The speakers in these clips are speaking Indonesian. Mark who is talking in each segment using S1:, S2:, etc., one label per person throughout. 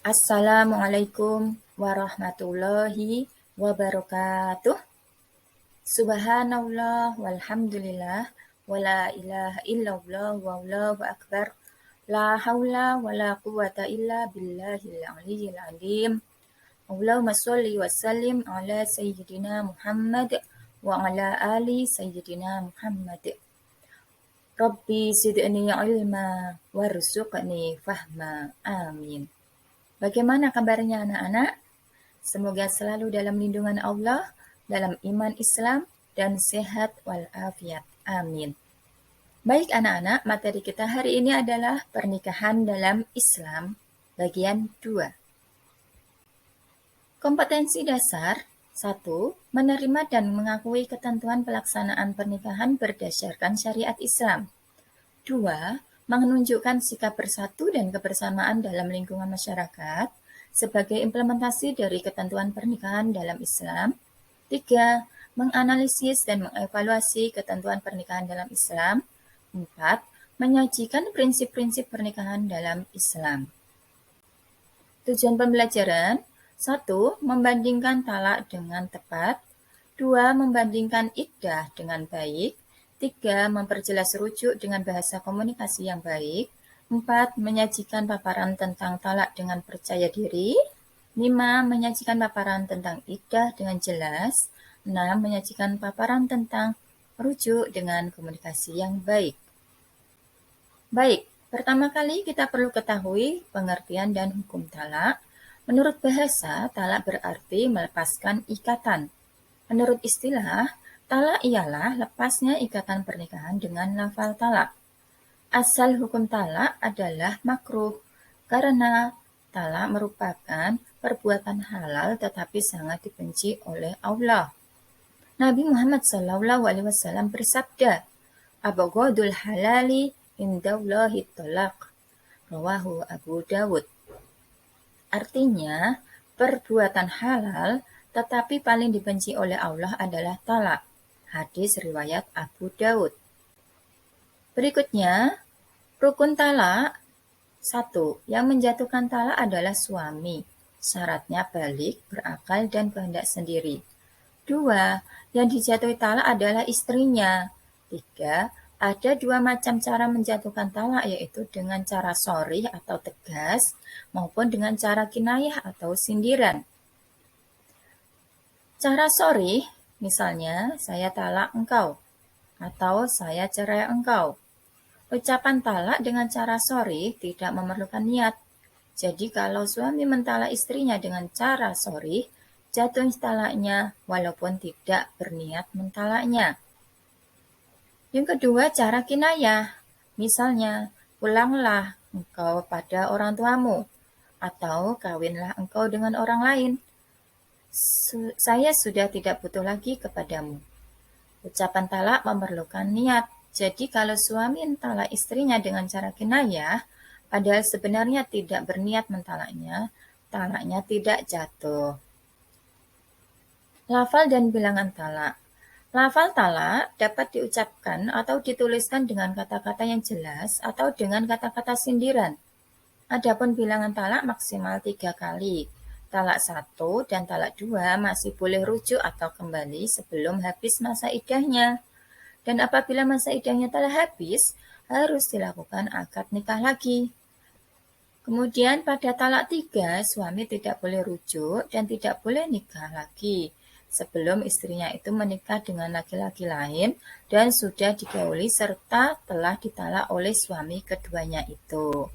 S1: Assalamualaikum warahmatullahi wabarakatuh. Subhanallah walhamdulillah wala ilaha illallah wallahu akbar. La haula wala quwata illa billahil aliyyil azim. Allahumma sholli wa sallim ala sayyidina Muhammad wa ala ali sayyidina Muhammad. Rabbi zidni ilma warzuqni fahma. Amin. Bagaimana kabarnya anak-anak? Semoga selalu dalam lindungan Allah, dalam iman Islam, dan sehat walafiat. Amin. Baik anak-anak, materi kita hari ini adalah pernikahan dalam Islam, bagian 2. Kompetensi dasar 1. Menerima dan mengakui ketentuan pelaksanaan pernikahan berdasarkan syariat Islam. 2. Menunjukkan sikap bersatu dan kebersamaan dalam lingkungan masyarakat sebagai implementasi dari ketentuan pernikahan dalam Islam. 3. Menganalisis dan mengevaluasi ketentuan pernikahan dalam Islam. 4. Menyajikan prinsip-prinsip pernikahan dalam Islam. Tujuan pembelajaran 1. Membandingkan talak dengan tepat. 2. Membandingkan iddah dengan baik. 3. Memperjelas rujuk dengan bahasa komunikasi yang baik. 4. Menyajikan paparan tentang talak dengan percaya diri. 5. Menyajikan paparan tentang iddah dengan jelas. 6. Menyajikan paparan tentang rujuk dengan komunikasi yang baik. Baik, pertama kali kita perlu ketahui pengertian dan hukum talak. Menurut bahasa, talak berarti melepaskan ikatan. Menurut istilah, talak ialah lepasnya ikatan pernikahan dengan lafal talak. Asal hukum talak adalah makruh, karena talak merupakan perbuatan halal tetapi sangat dibenci oleh Allah. Nabi Muhammad SAW bersabda, "Abghadul halali indallahi talaq." Rawahu Abu Dawud. Artinya, perbuatan halal tetapi paling dibenci oleh Allah adalah talak. Hadis riwayat Abu Daud. Berikutnya, rukun talak 1. Yang menjatuhkan talak adalah suami. Syaratnya balik, berakal, dan kehendak sendiri. 2. Yang dijatuhi talak adalah istrinya. 3. Ada 2 macam cara menjatuhkan talak, yaitu dengan cara sharih atau tegas, maupun dengan cara kinayah atau sindiran. Cara sharih, misalnya, saya talak engkau, atau saya cerai engkau. Ucapan talak dengan cara sharih tidak memerlukan niat. Jadi kalau suami mentalak istrinya dengan cara sharih, jatuh talaknya walaupun tidak berniat mentalaknya. Yang kedua, cara kinayah. Misalnya, pulanglah engkau pada orang tuamu, atau kawinlah engkau dengan orang lain. Saya sudah tidak butuh lagi kepadamu. Ucapan talak memerlukan niat. Jadi kalau suami mentalak istrinya dengan cara kinayah, padahal sebenarnya tidak berniat mentalaknya, talaknya tidak jatuh. Lafal dan bilangan talak. Lafal talak dapat diucapkan atau dituliskan dengan kata-kata yang jelas atau dengan kata-kata sindiran. Adapun bilangan talak maksimal 3 kali. Talak 1 dan talak 2 masih boleh rujuk atau kembali sebelum habis masa iddahnya. Dan apabila masa iddahnya telah habis, harus dilakukan akad nikah lagi. Kemudian pada talak 3, suami tidak boleh rujuk dan tidak boleh nikah lagi sebelum istrinya itu menikah dengan laki-laki lain dan sudah digauli serta telah ditalak oleh suami keduanya itu.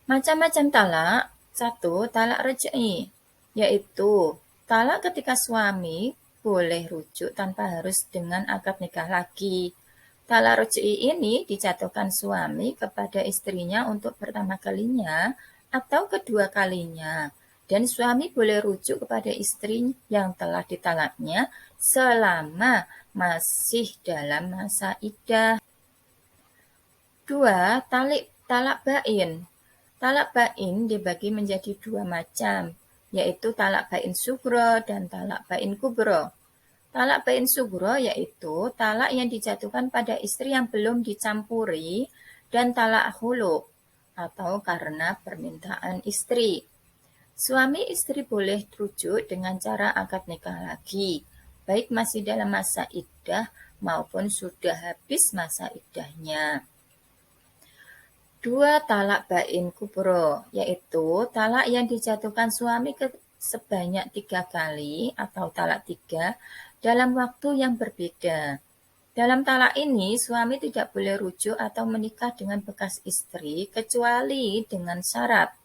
S1: Macam-macam talak. 1. Talak rej'i, yaitu talak ketika suami boleh rujuk tanpa harus dengan akad nikah lagi. Talak rej'i ini dijatuhkan suami kepada istrinya untuk pertama kalinya atau kedua kalinya. Dan suami boleh rujuk kepada istri yang telah ditalaknya selama masih dalam masa iddah. 2. Talak bain. Talak bain dibagi menjadi 2 macam, yaitu talak bain sugro dan talak bain kubro. Talak bain sugro yaitu talak yang dijatuhkan pada istri yang belum dicampuri dan talak khulu atau karena permintaan istri. Suami istri boleh rujuk dengan cara akad nikah lagi, baik masih dalam masa iddah maupun sudah habis masa iddahnya. 2. Talak bain kubro, yaitu talak yang dijatuhkan suami sebanyak 3 kali atau talak 3 dalam waktu yang berbeda. Dalam talak ini, suami tidak boleh rujuk atau menikah dengan bekas istri kecuali dengan syarat.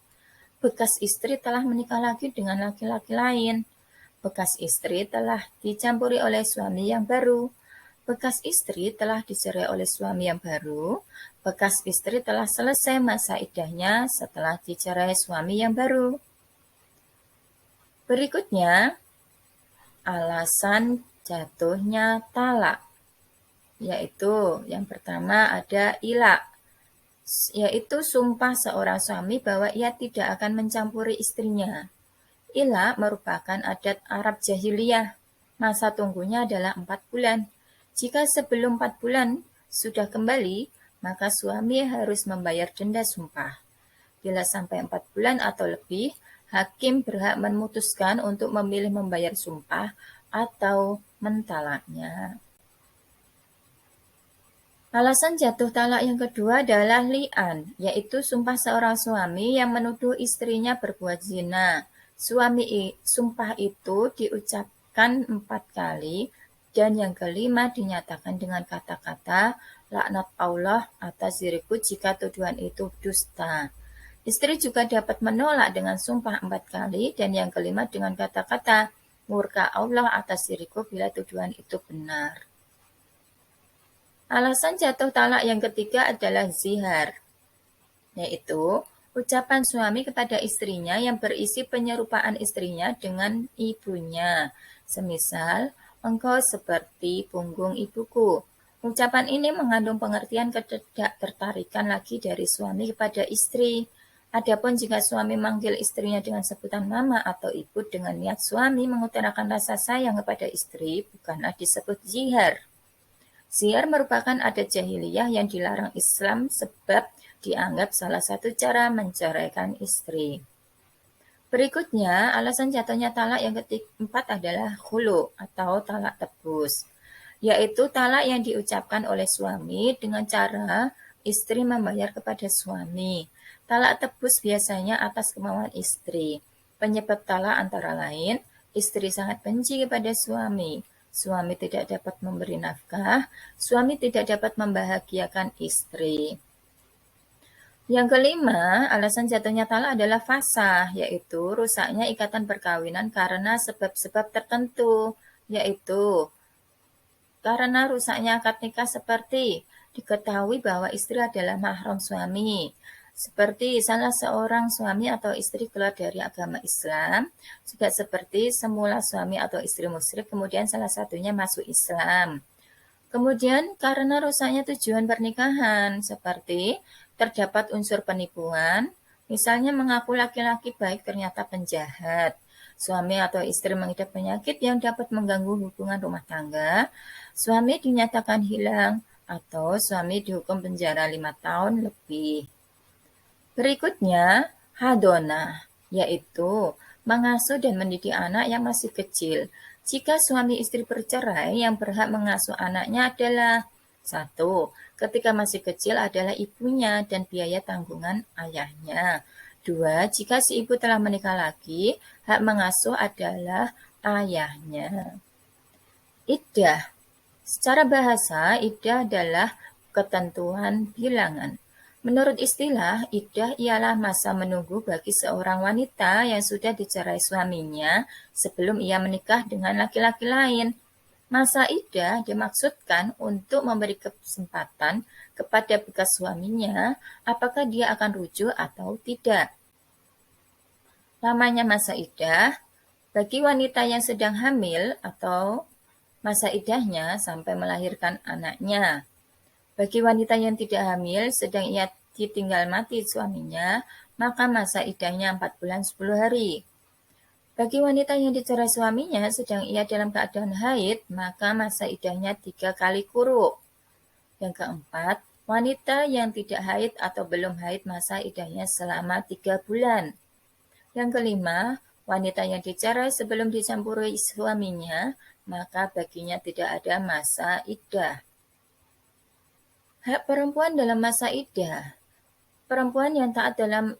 S1: Bekas istri telah menikah lagi dengan laki-laki lain. Bekas istri telah dicampuri oleh suami yang baru. Bekas istri telah dicerai oleh suami yang baru. Bekas istri telah selesai masa iddahnya setelah dicerai suami yang baru. Berikutnya, alasan jatuhnya talak, yaitu yang pertama ada ilak, yaitu sumpah seorang suami bahwa ia tidak akan mencampuri istrinya. Ilak merupakan adat Arab jahiliyah. Masa tunggunya adalah 4 bulan. Jika sebelum 4 bulan sudah kembali, maka suami harus membayar denda sumpah. Bila sampai 4 bulan atau lebih, hakim berhak memutuskan untuk memilih membayar sumpah atau mentalaknya. Alasan jatuh talak yang kedua adalah li'an, yaitu sumpah seorang suami yang menuduh istrinya berbuat zina. Sumpah itu diucapkan 4 kali dan yang kelima dinyatakan dengan kata-kata laknat Allah atas diriku jika tuduhan itu dusta. Istri juga dapat menolak dengan sumpah 4 kali dan yang kelima dengan kata-kata murka Allah atas diriku bila tuduhan itu benar. Alasan jatuh talak yang ketiga adalah zihar, yaitu ucapan suami kepada istrinya yang berisi penyerupaan istrinya dengan ibunya. Semisal, engkau seperti punggung ibuku. Ucapan ini mengandung pengertian ketidaktertarikan lagi dari suami kepada istri. Adapun jika suami manggil istrinya dengan sebutan mama atau ibu dengan niat suami mengutarakan rasa sayang kepada istri, bukanlah disebut zihar. Zihar merupakan adat jahiliyah yang dilarang Islam sebab dianggap salah satu cara menceraikan istri. Berikutnya, alasan jatuhnya talak yang keempat adalah khulu atau talak tebus, yaitu talak yang diucapkan oleh suami dengan cara istri membayar kepada suami. Talak tebus biasanya atas kemauan istri. Penyebab talak antara lain, istri sangat benci kepada suami. Suami tidak dapat memberi nafkah, suami tidak dapat membahagiakan istri. Yang kelima, alasan jatuhnya talak adalah fasah, yaitu rusaknya ikatan perkawinan karena sebab-sebab tertentu, yaitu karena rusaknya akad nikah seperti diketahui bahwa istri adalah mahram suami, seperti salah seorang suami atau istri keluar dari agama Islam, juga seperti semula suami atau istri musyrik kemudian salah satunya masuk Islam. Kemudian karena rusaknya tujuan pernikahan, seperti terdapat unsur penipuan, misalnya mengaku laki-laki baik ternyata penjahat. Suami atau istri mengidap penyakit yang dapat mengganggu hubungan rumah tangga, suami dinyatakan hilang, atau suami dihukum penjara 5 tahun lebih. Berikutnya, hadonah, yaitu mengasuh dan mendidik anak yang masih kecil. Jika suami istri bercerai, yang berhak mengasuh anaknya adalah 1. Ketika masih kecil adalah ibunya dan biaya tanggungan ayahnya. 2. Jika si ibu telah menikah lagi, hak mengasuh adalah ayahnya. Iddah. Secara bahasa, iddah adalah ketentuan bilangan. Menurut istilah, iddah ialah masa menunggu bagi seorang wanita yang sudah dicerai suaminya sebelum ia menikah dengan laki-laki lain. Masa iddah dimaksudkan untuk memberi kesempatan kepada bekas suaminya apakah dia akan rujuk atau tidak. Lamanya masa iddah bagi wanita yang sedang hamil atau masa iddahnya sampai melahirkan anaknya. Bagi wanita yang tidak hamil sedang ia ditinggal mati suaminya, maka masa iddahnya 4 bulan 10 hari. Bagi wanita yang dicerai suaminya sedang ia dalam keadaan haid, maka masa iddahnya 3 kali quru. Yang keempat, wanita yang tidak haid atau belum haid masa iddahnya selama 3 bulan. Yang kelima, wanita yang dicerai sebelum dicampuri suaminya, maka baginya tidak ada masa iddah. Hak perempuan dalam masa iddah. Perempuan yang taat dalam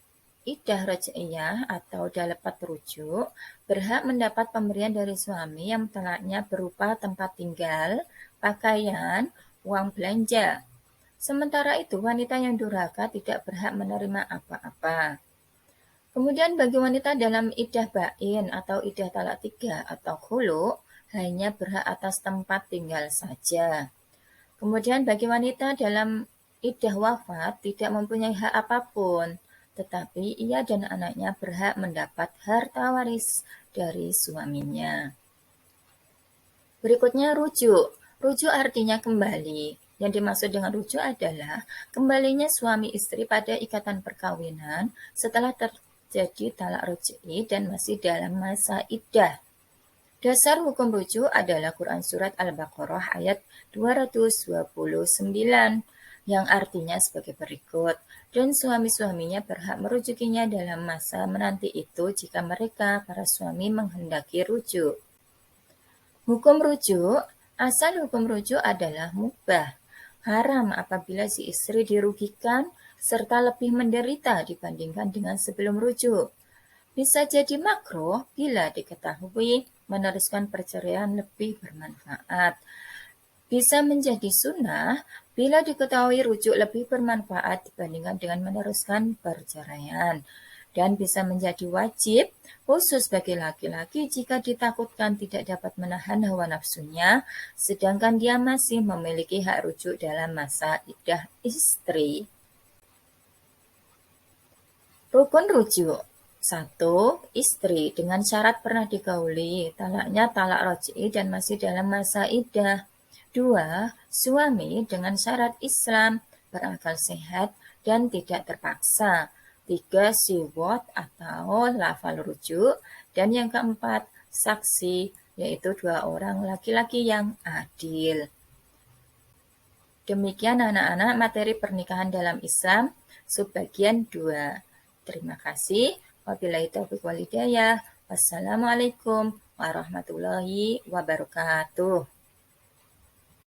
S1: iddah raj'iyah atau dapat rujuk berhak mendapat pemberian dari suami yang talaknya berupa tempat tinggal, pakaian, uang belanja. Sementara itu, wanita yang durhaka tidak berhak menerima apa-apa. Kemudian bagi wanita dalam iddah bain atau iddah talak 3 atau khulu, hanya berhak atas tempat tinggal saja. Kemudian bagi wanita dalam iddah wafat tidak mempunyai hak apapun, tetapi ia dan anaknya berhak mendapat harta waris dari suaminya. Berikutnya rujuk. Rujuk artinya kembali. Yang dimaksud dengan rujuk adalah kembalinya suami istri pada ikatan perkawinan setelah terjadi talak raj'i dan masih dalam masa iddah. Dasar hukum rujuk adalah Quran Surat Al-Baqarah ayat 229 yang artinya sebagai berikut. Dan suami-suaminya berhak merujukinya dalam masa menanti itu jika mereka, para suami, menghendaki rujuk. Hukum rujuk. Asal hukum rujuk adalah mubah. Haram apabila si istri dirugikan serta lebih menderita dibandingkan dengan sebelum rujuk. Bisa jadi makruh bila diketahui meneruskan perceraian lebih bermanfaat. Bisa menjadi sunnah bila diketahui rujuk lebih bermanfaat dibandingkan dengan meneruskan perceraian. Dan bisa menjadi wajib khusus bagi laki-laki jika ditakutkan tidak dapat menahan hawa nafsunya, sedangkan dia masih memiliki hak rujuk dalam masa iddah istri. Rukun rujuk. 1. Istri dengan syarat pernah digauli, talaknya talak raj'i dan masih dalam masa iddah. 2. Suami dengan syarat Islam, berakal sehat dan tidak terpaksa. 3. Siwot atau lafal rujuk. Dan yang keempat, saksi, yaitu 2 orang laki-laki yang adil. Demikian anak-anak materi pernikahan dalam Islam, subbagian 2. Terima kasih. Wabillahi taufiq wal hidayah. Wassalamualaikum warahmatullahi wabarakatuh.